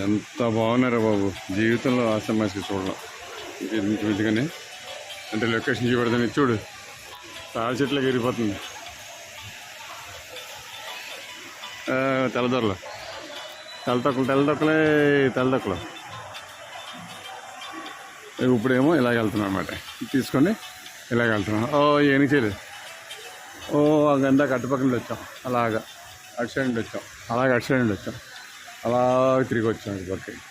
ఎంత బాగున్నారా బాబు, జీవితంలో ఆసమాసి చూడడం ఇంచుమించుగానే. అంటే లొకేషన్ చూపెడతాను, చూడు తాళ చెట్లకి ఎగిరిపోతుంది. తెల్లదొరలు, తెల్లదొక్కలే తెల్లదొక్కలు. ఇప్పుడేమో ఇలాగ వెళ్తున్నాం అనమాట, తీసుకొని ఇలాగ వెళ్తున్నాం. ఏమి చేయలేదు. ఇందాక అటుపక్క నుండి వచ్చాం, అలాగా అటు సైడ్ నుండి వచ్చాం, అలాగే అటు సైడ్ నుండి వచ్చాం, అలా తిరిగి వచ్చాం ఇటుపక్కకి.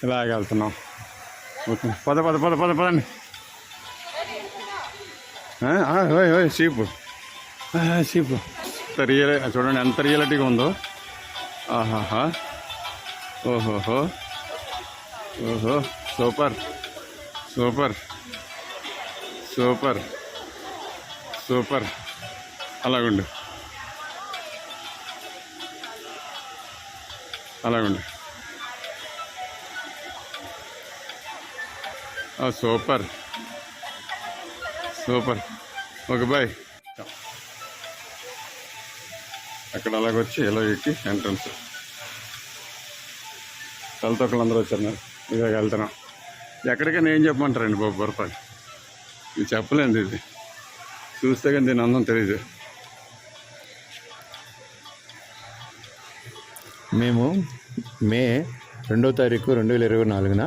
ఇలాగ వెళ్తున్నాం. ఓకే, పదండి. షీపు చూడండి ఎంత రియలిటీగా ఉందో. ఆహాహా, ఓహోహో, సూపర్ సూపర్ సూపర్ సూపర్. అలాగుండు. Super super. Okay bye. అక్కడ అలాగొచ్చి ఎలా ఎక్కి ఎంట్రన్స్. తలతొక్కలు అందరూ వచ్చారు, ఇలాగ వెళ్తున్నాం. ఎక్కడికైనా ఏం చెప్పమంటారండి బాబు బొరపాటి, ఇది చెప్పలేదు. ఇది చూస్తే కానీ దీని అందం తెలియదు. మేము మే 2వ తారీఖు 2024న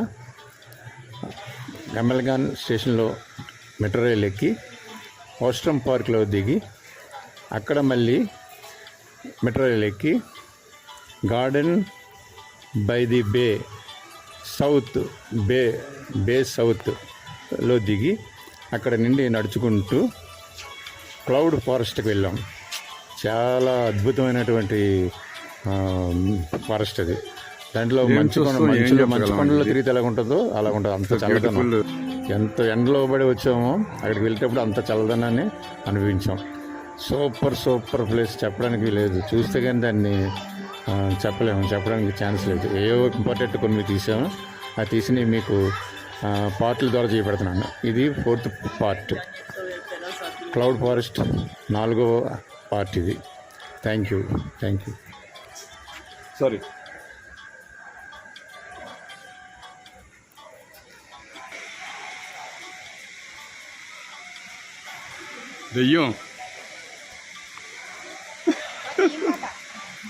గమ్మల్గాన్ స్టేషన్లో మెట్రో రైలు ఎక్కి ఓస్ట్రమ్ పార్క్లో దిగి అక్కడ మళ్ళీ మెట్రో రైలు ఎక్కి గార్డెన్ బై ది బే సౌత్లో దిగి అక్కడ నుండి నడుచుకుంటూ క్లౌడ్ ఫారెస్ట్కి వెళ్ళాం. చాలా అద్భుతమైనటువంటి ఫారెస్ట్ అది. దాంట్లో మంచు కొండలో తిరిగితే ఎలా ఉంటుందో అలా ఉంటుంది. అంత చల్లదనం, ఎంత ఎండలో పడి వచ్చామో అక్కడికి వెళ్ళేటప్పుడు అంత చల్లదనాన్ని అనుభవించాం. సూపర్ ప్లేస్, చెప్పడానికి లేదు. చూస్తే కానీ దాన్ని చెప్పడానికి ఛాన్స్ లేదు. ఏవో ఇంపార్టెంట్ కొన్ని తీసాము, ఆ తీసినవి మీకు పార్ట్ల ద్వారా చేపెడుతున్నాను. ఇది 4th పార్ట్, క్లౌడ్ ఫారెస్ట్ 4వ పార్ట్ ఇది. Thank you. సారీ.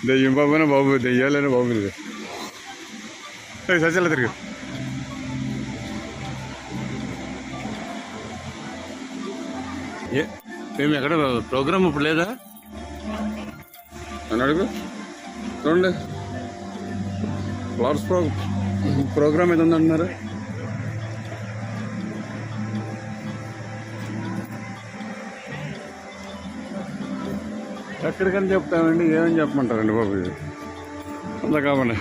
దెయ్యం బాబునా బాబు, దెయ్యాలేనా బాబు. ఇది సచల తిరిగి మేము ఎక్కడ ప్రోగ్రామ్ ఇప్పుడు లేదా అని అడుగు. చూడండి, ఫ్లవర్స్ ప్రోగ్రామ్ ఏదో ఉందంటున్నారు. ఎక్కడికని చెప్తామండి, ఏమని చెప్పమంటారండి బాబు. ఇది అంతా కావండి.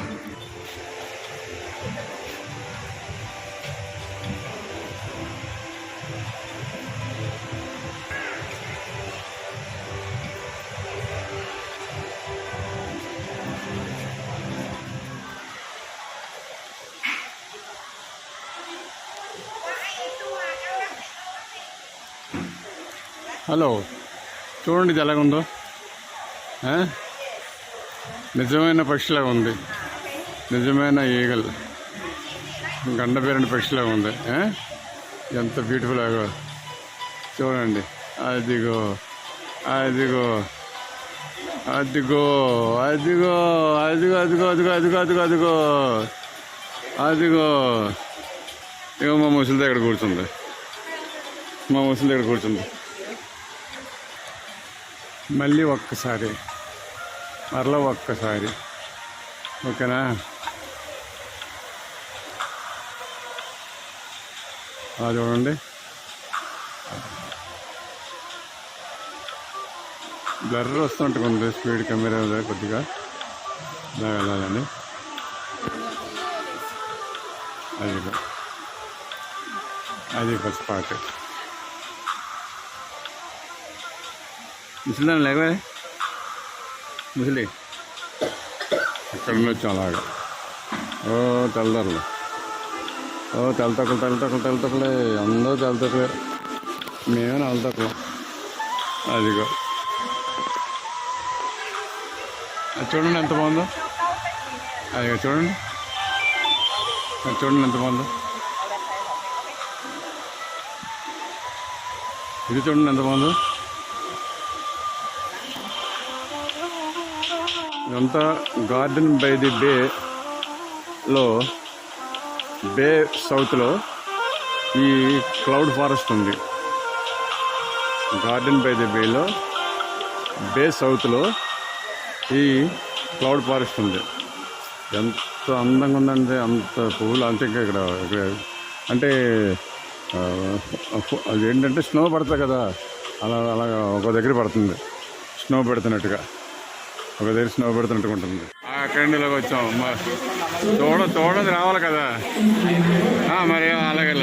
హలో, చూడండి ఇది ఎలాగుందో. నిజమైన పక్షిలాగా ఉంది, నిజమైన ఈగల్ గండపేరిన పక్షిలాగా ఉంది. ఎంత బ్యూటిఫుల్ ఆగో చూడండి. అదిగో అదిగో అదిగో అదిగో అదిగో అదిగో అదిగో అదిగో అదిగో అదిగో అదిగో. ఇగో మా ముసలి దగ్గర కూర్చుంది, మళ్ళీ ఒక్కసారి, మరలా ఒక్కసారి. ఓకేనా? అలా చూడండి. బ్లర్ వస్తుంటుంది స్పీడ్ కెమెరా కొద్దిగా. ఇలా వెళ్ళాలండి. అది ఫస్ట్ పార్ట్. ముసలిదాన్ని లేవే, ముసలి అక్కడ నుండి వచ్చాం అలాగా. తెల్లదొరలు, తెల్లతొక్కలే, అందరూ తెల్లతొక్కలే, మేమే నల్లతొక్కలు. అదిగో అది చూడండి ఎంత బాగుందో. అదిగో చూడండి, చూడండి ఎంత బాగుందో. ఇది చూడండి ఎంత బాగుందో. ఇదంతా గార్డెన్ బై ది బేలో, బే సౌత్లో ఈ క్లౌడ్ ఫారెస్ట్ ఉంది. గార్డెన్ బై ది బేలో, బే సౌత్లో ఈ క్లౌడ్ ఫారెస్ట్ ఉంది. ఎంత అందంగా ఉందంటే అంత పువ్వులు. అంతే ఇక్కడ అంటే అది ఏంటంటే స్నో పడుతుంది కదా, అలాగా ఒక దగ్గర పడుతుంది స్నో పెడుతున్నట్టుగా, ఒక దగ్గర స్నో పెడుతున్నట్టుగా ఉంటుంది. అక్కడి ఇలాగ వచ్చాం. చూడది రావాలి కదా, మరి అలాగే